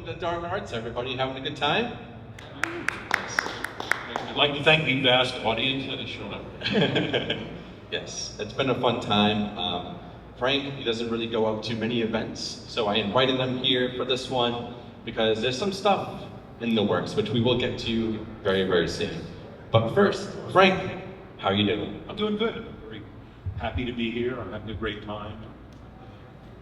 the Dark Arts, everybody. Having a good time? I'd like to thank the vast audience that has shown up. Yes, it's been a fun time. Frank, he doesn't really go out to many events, so I invited him here for this one because there's some stuff in the works, which we will get to very, very soon. But first, Frank, how are you doing? I'm doing good. I'm very happy to be here. I'm having a great time.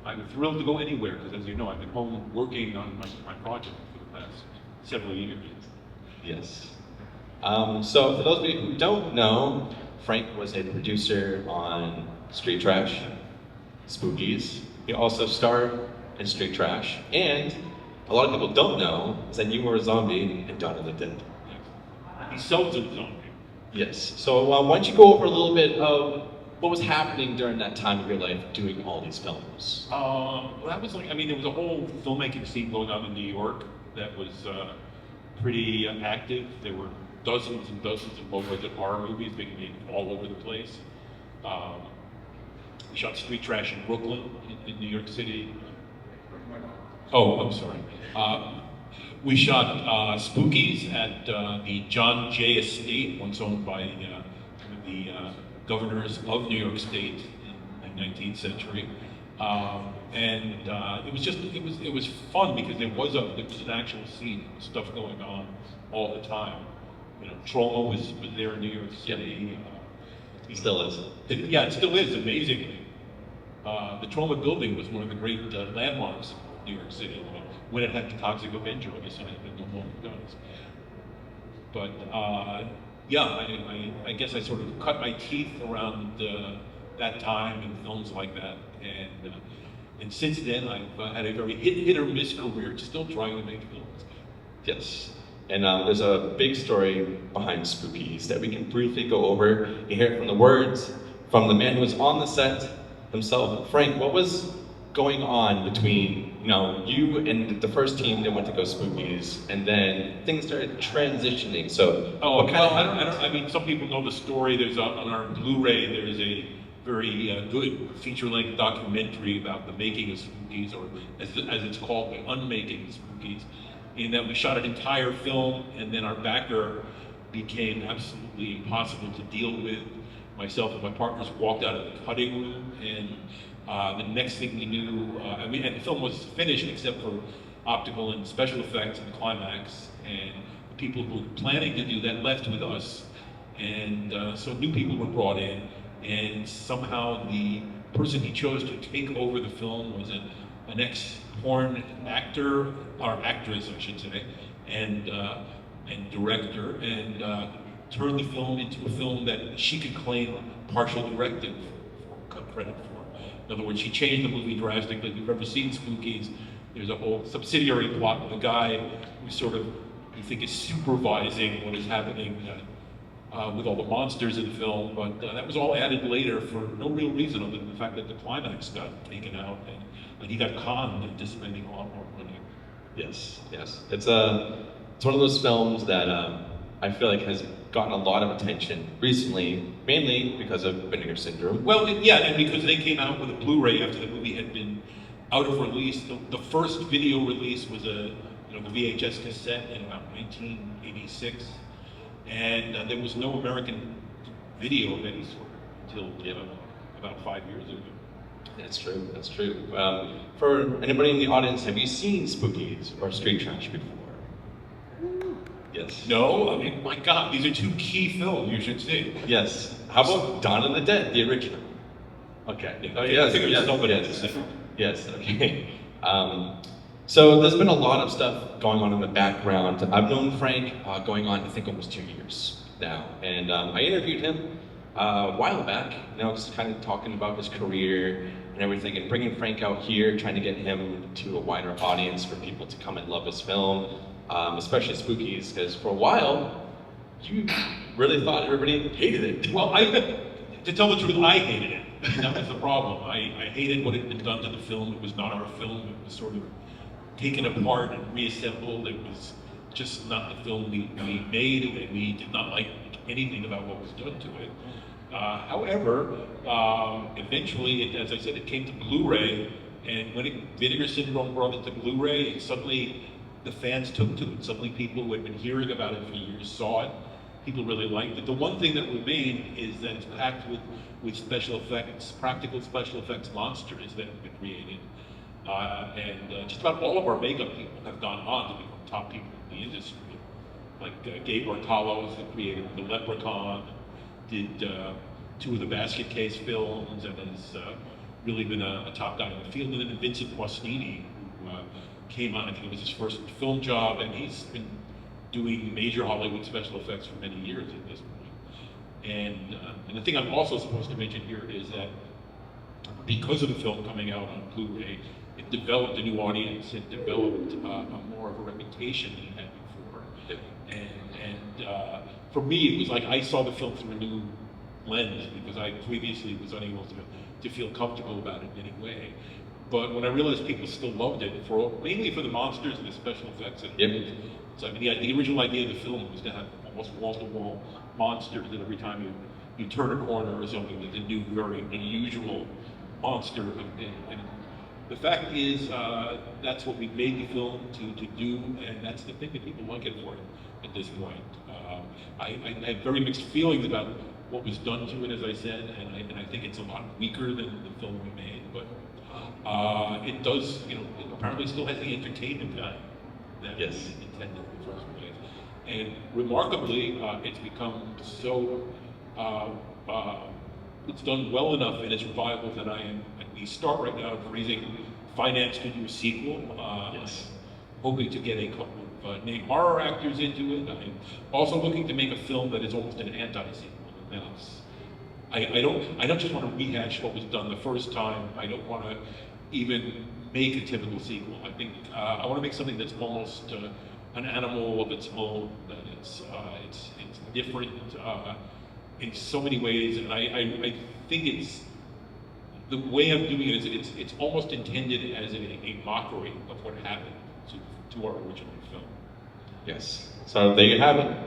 I'm thrilled to go anywhere because, as you know, I've been home working on my project for the past several years. Yes. So for those of you who don't know, Frank was a producer on Street Trash, Spookies. He also starred in Street Trash, and a lot of people don't know is that you were a zombie in Dawn of the Dead. Yes. He sells a zombie. Yes. So why don't you go over a little bit of what was happening during that time of your life doing all these films? Well, that was like, I mean, there was a whole filmmaking scene going on in New York that was pretty active. There were dozens and dozens of low-budget horror movies being made all over the place. We shot Street Trash in Brooklyn, in New York City. Oh, I'm sorry. We shot Spookies at the John Jay Estate, once owned by the governors of New York State in the 19th century. It was fun because there was an actual scene, stuff going on all the time. You know, Trauma was there in New York City. Still is. Yeah, it still is, amazingly. The Trauma building was one of the great landmarks of New York City when it had the Toxic Avenger, I guess, and it had no longer does. But yeah, I guess I sort of cut my teeth around that time in films like that, and since then I've had a very hit or miss career, still trying to make films. Yes. And there's a big story behind Spookies that we can briefly go over. You hear it from the words, from the man who was on the set himself. Frank, what was going on between you and the first team that went to go Spookies, and then things started transitioning? So, what kind of I mean, some people know the story. There's on our Blu-ray. There's a very good feature-length documentary about the making of Spookies, or as it's called, the unmaking of Spookies. In that we shot an entire film, and then our backer became absolutely impossible to deal with. Myself and my partners walked out of the cutting room, and the next thing we knew, and the film was finished except for optical and special effects and the climax, and the people who were planning to do that left with us, and so new people were brought in, and somehow the person he chose to take over the film was an ex-porn actor, or actress, I should say, and director, and turned the film into a film that she could claim partial directive for credit for. In other words, she changed the movie drastically. If you've ever seen Spookies, there's a whole subsidiary plot with a guy who sort of, you think, is supervising what is happening with all the monsters in the film, but that was all added later for no real reason other than the fact that the climax got taken out, and he got conned into spending a lot more money. Yes, yes. It's one of those films that I feel like has gotten a lot of attention recently, mainly because of Vinegar Syndrome. Well, and because they came out with a Blu-ray after the movie had been out of release. The first video release was the VHS cassette in about 1986, and there was no American video of any sort until about 5 years ago. That's true, that's true. For anybody in the audience, have you seen Spookies or Street Trash before? Yes. No? I mean, my God, these are two key films you should see. Yes. How about Dawn of the Dead, the original? Okay. Yeah, Oh, yes, I yes, nobody yes, has to see. yes, okay. So there's been a lot of stuff going on in the background. I've known Frank going on, I think, almost 2 years now. And I interviewed him a while back, just kind of talking about his career and everything, and bringing Frank out here, trying to get him to a wider audience for people to come and love his film, especially Spookies, because for a while, you really thought everybody hated it. Well, to tell the truth, I hated it. That was the problem. I hated what had been done to the film. It was not our film. It was sort of taken apart and reassembled. It was just not the film we made. We did not like anything about what was done to it. However, eventually, as I said, it came to Blu-ray, and when Vinegar Syndrome brought it to Blu-ray, suddenly the fans took to it. Suddenly people who had been hearing about it for years saw it. People really liked it. The one thing that remained is that it's packed with special effects, practical special effects monsters that have been created. Just about all of our makeup people have gone on to become top people in the industry. Like Gabe Bartalos, who created The Leprechaun, did 2 of the Basket Case films, and has really been a top guy in the field. And then Vincent Guastini, who came on, I think it was his first film job, and he's been doing major Hollywood special effects for many years at this point. And the thing I'm also supposed to mention here is that because of the film coming out on Blu-ray, it developed a new audience. It developed more of a reputation than it had before. And for me, it was like I saw the film through a new lens because I previously was unable to feel comfortable about it in any way. But when I realized people still loved it, mainly for the monsters and the special effects. So I mean, the original idea of the film was to have almost wall-to-wall monsters that every time you turn a corner or something, there's a new, very unusual monster. And the fact is, that's what we made the film to do, and that's the thing that people like it for at this point. I had very mixed feelings about what was done to it, as I said, and I think it's a lot weaker than the film we made, but it does, it apparently still has the entertainment value that we intended in the first place. And remarkably, it's become so, it's done well enough in its revival that I am at the start right now of raising finance to do a sequel. Hoping to get a couple of named horror actors into it. I'm also looking to make a film that is almost an anti-sequel. I don't just want to rehash what was done the first time. I don't want to even make a typical sequel. I think I want to make something that's almost an animal of its own. That it's different in so many ways, and I think it's the way I'm doing it is it's almost intended as a mockery of what happened to our original film. Yes. So there you have it.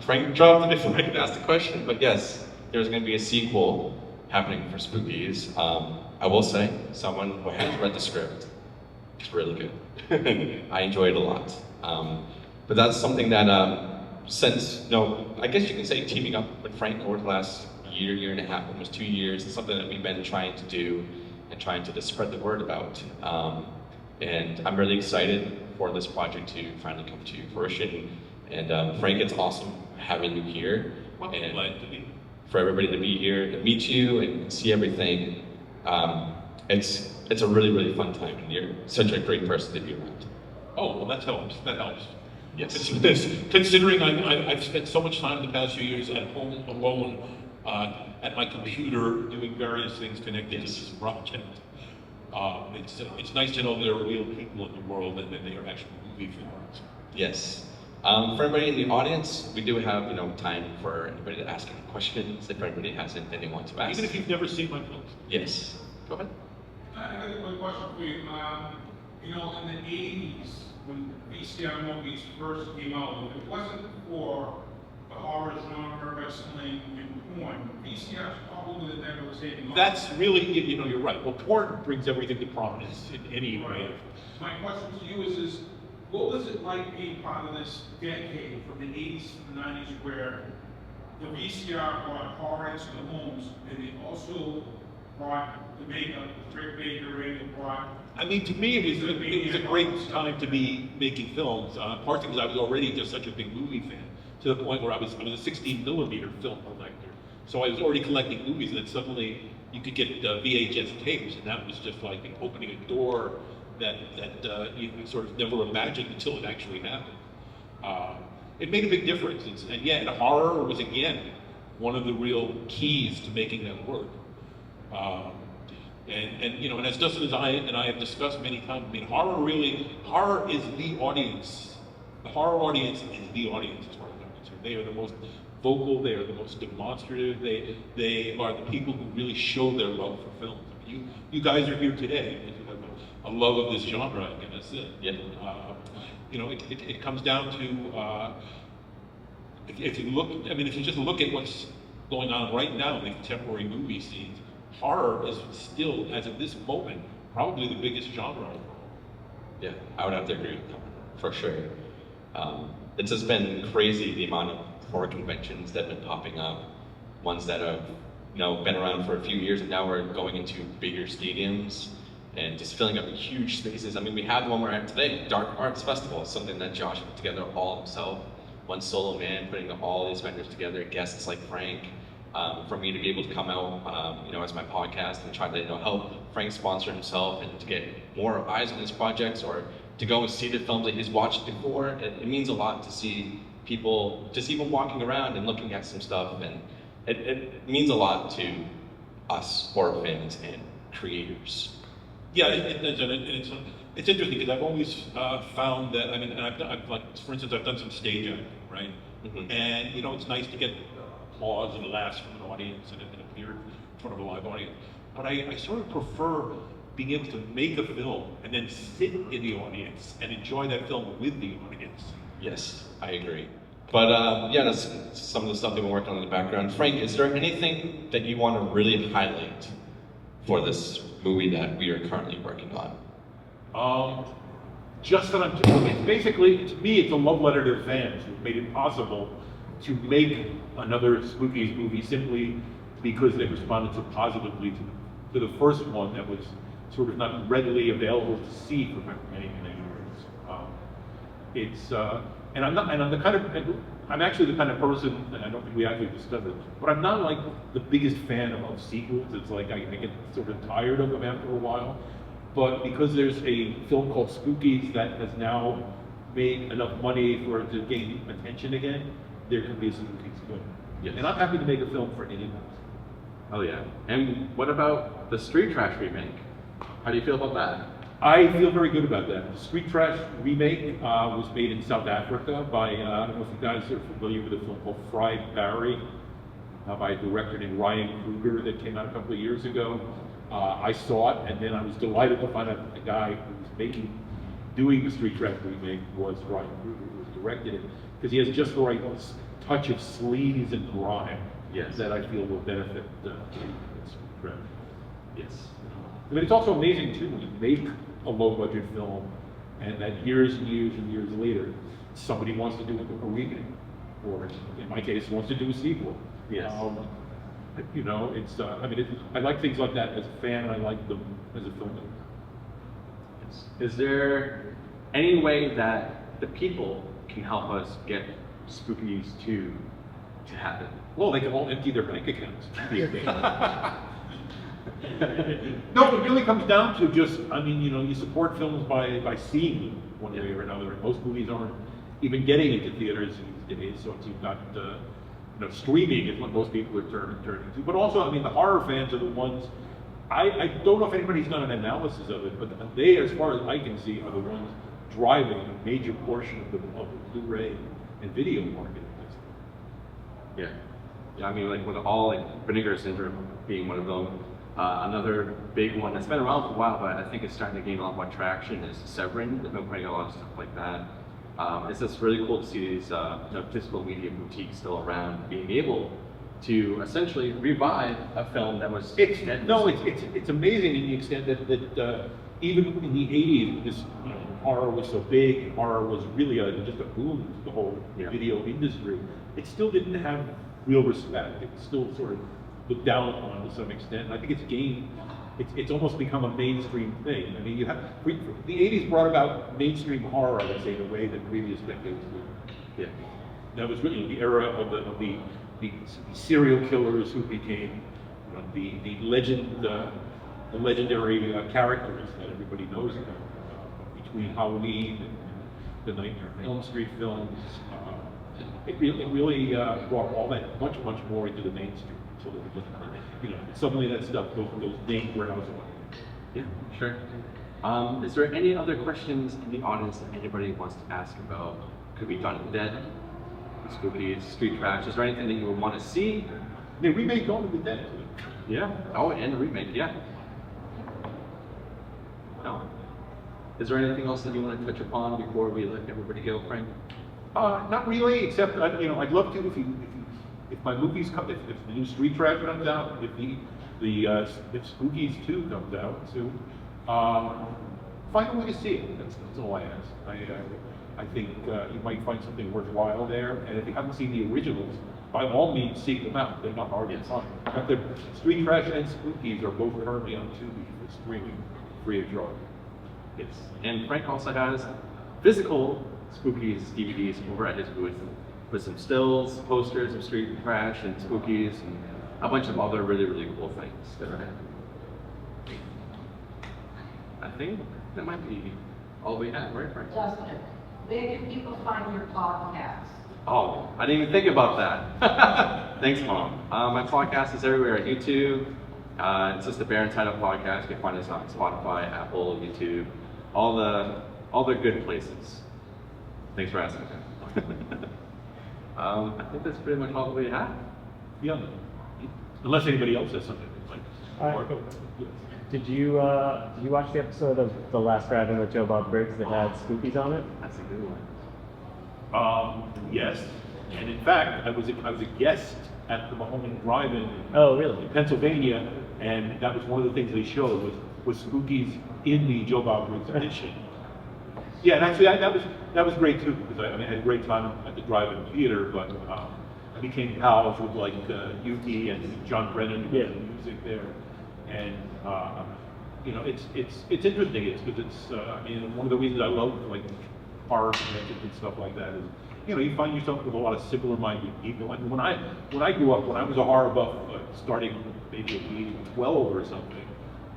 Frank dropped it before I could ask the question, but yes, there's going to be a sequel happening for Spookies. I will say, someone who has read the script, it's really good. I enjoyed it a lot. But that's something that since, I guess you can say teaming up with Frank over the last year and a half, almost 2 years, is something that we've been trying to do and trying to spread the word about. And I'm really excited for this project to finally come to fruition. And Frank, it's awesome having you here. Well, and glad to be. For everybody to be here, to meet you and see everything. It's a really, really fun time, and you're such a great person to be around. Oh, well, that helps. That helps. Yes. Considering I've spent so much time the past few years at home alone, at my computer, doing various things connected to this project. It's nice to know there are real people in the world and that they are actually movie films. Yes. For everybody in the audience, we do have time for anybody to ask any questions if anybody has anything they want to ask. Even if you've never seen my films. Yes. Go ahead. I got a quick question for you. In the 80s, when VCR movies first came out, if it wasn't for the horror genre, wrestling, and porn, VCR probably would never was taking off. That's really, you're right. Well, porn brings everything to prominence in any way. My question to you is what was it like being part of this decade from the 80s to the 90s where the VCR brought horror into the homes and it also brought the makeup, the Rick Baker, and brought... I mean, to me, it was a great time to be making films, partly because I was already just such a big movie fan, to the point where I was a 16 millimeter film collector. So I was already collecting movies, and then suddenly you could get VHS tapes, and that was just like opening a door that you sort of never imagined until it actually happened. It made a big difference, and horror was again one of the real keys to making that work. And as Dustin and I have discussed many times, I mean, horror is the audience. The horror audience is the audience as far as I'm concerned. They are the most vocal, they are the most demonstrative, they are the people who really show their love for films. I mean, you guys are here today because you have a love of this genre, I guess. It comes down to, if you just look at what's going on right now in the contemporary movie scenes, horror is still, as of this moment, probably the biggest genre. Yeah, I would have to agree with that. for sure. It's just been crazy the amount of horror conventions that have been popping up, ones that have been around for a few years, and now we're going into bigger stadiums and just filling up huge spaces. I mean, we have the one we're at today, Dark Arts Festival, something that Josh put together all himself, one solo man putting all these vendors together, guests like Frank, for me to be able to come out, as my podcast and try to help Frank sponsor himself and to get more eyes on his projects, or to go and see the films that he's watched before. It means a lot to see people just even walking around and looking at some stuff, and it means a lot to us horror fans and creators. Yeah, it's interesting because I've always found that, and I've like, for instance, I've done some stage acting, right? Mm-hmm. And it's nice to get applause and laughs from an audience and appear in front of a live audience. But I sort of prefer being able to make a film and then sit in the audience and enjoy that film with the audience. Yes, I agree. But that's some of the stuff that we're working on in the background. Frank, is there anything that you want to really highlight for this movie that we are currently working on? Just that it's basically, to me, it's a love letter to the fans who made it possible to make another Spookies movie simply because they responded so positively to the first one that was sort of not readily available to see for many years. I'm actually the kind of person, and I don't think we actually discussed it, but I'm not like the biggest fan of sequels. It's like I get sort of tired of them after a while. But because there's a film called Spookies that has now made enough money for it to gain attention again, there can be a Spookies film. Yes. And I'm happy to make a film for anyone. Oh yeah. And what about the Street Trash remake? How do you feel about that? I feel very good about that. The Street Trash remake was made in South Africa by, I don't know if you guys are familiar with a film called Fried Barry, by a director named Ryan Kruger that came out a couple of years ago. I saw it, and then I was delighted to find out the guy who was doing the Street Trash remake was Ryan Kruger, who directed it, because he has just the right touch of sleaze and grime that I feel will benefit the Street Trash. Yes. I mean, it's also amazing too when you make a low-budget film, and that years and years and years later, somebody wants to do a remake, or in my case, wants to do a sequel. Yes. I like things like that as a fan, and I like them as a filmmaker. Yes. Is there any way that the people can help us get Spookies to happen? Well, they can all empty their bank accounts. No, it really comes down to just, you support films by seeing them one way or another. And most movies aren't even getting into theaters these days, so you've got, streaming is what most people are turning to. But also, the horror fans are the ones, I don't know if anybody's done an analysis of it, but they, as far as I can see, are the ones driving a major portion of the Blu-ray and video market at this point. Yeah, like with all Vinegar Syndrome being one of them. Another big one that's been around for a while, but I think it's starting to gain a lot more traction is Severin. They've been putting a lot of stuff like that. It's just really cool to see these physical media boutiques still around, being able to essentially revive a film that was It's amazing in the extent that even in the 80s, this horror was so big, and horror was really just a boom to the whole video industry. It still didn't have real respect. It still sort of looked down upon to some extent. And I think it's almost become a mainstream thing. The 80s brought about mainstream horror, let's say, in a way that previous decades would. That was really the era of the serial killers who became the legendary characters that everybody knows about, between Halloween and the Nightmare on Elm Street films. It really brought all that much more into the mainstream. So that suddenly that stuff goes name browse away. Yeah, sure. Is there any other questions in the audience that anybody wants to ask about? Could be Dawn of the Dead, Spookies, Street Trash. Is there anything that you would want to see? The remake Dawn of the Dead. Yeah. Oh, and the remake. Yeah. No. Is there anything else that you want to touch upon before we let everybody go, Frank? Not really, except I'd love to if my movies come, if the new Street Trash comes out, if Spookies 2 comes out soon, find a way to see it. That's all I ask. I think you might find something worthwhile there. And if you haven't seen the originals, by all means, seek them out. They're not hard to find. In fact, Street Trash and Spookies are both currently on Tubi for streaming free of charge. Yes. And Frank also has physical Spookies DVDs over at his booth with some stills, posters of Street Trash and Spookies, and a bunch of other really, really cool things that are happening. I think that might be all we have, right, Frank? Dustin, where can people find your podcast? Oh, I didn't even think about that. Thanks, Mom. My podcast is everywhere at YouTube. It's just the Bear and Title podcast. You can find us on Spotify, Apple, YouTube, all the good places. Thanks for asking. I think that's pretty much all we have. Yeah. Unless anybody else has something. Did you watch the episode of The Last Drive-In with Joe Bob Briggs that had Spookies on it? That's a good one. Yes, and in fact, I was a guest at the Mahoney Drive-In Oh, really? in Pennsylvania, and that was one of the things they showed was Spookies in the Joe Bob Briggs edition. Yeah, and actually that was great too, because I had a great time at the Drive-In Theater, but I became pals with like Yuki and John Brennan who did the music there, and you know, it's interesting. It's because I mean, one of the reasons I love like horror conventions and stuff like that is, you know, you find yourself with a lot of similar-minded people. And when I grew up, when I was a horror buff, starting maybe at the age of 12 or something,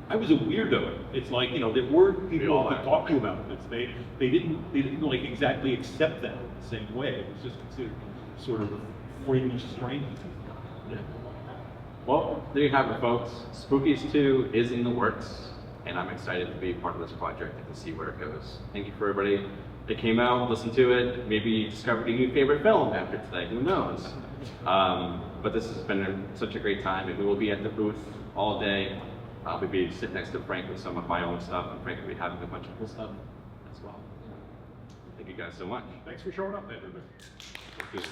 I was a weirdo. It's like, you know, there were people to talk to about this. They didn't like exactly accept that in the same way. It was just considered sort of fringe strange. Yeah. Well, there you have it, folks. Spookies 2 is in the works, and I'm excited to be part of this project and to see where it goes. Thank you for everybody that came out, listened to it, maybe discovered a new favorite film after today, who knows? But this has been such a great time, and we will be at the booth all day. I'll be sitting next to Frank with some of my own stuff, and Frank will be having a bunch of cool stuff as well. Thank you guys so much. Thanks for showing up, everybody. Thank you.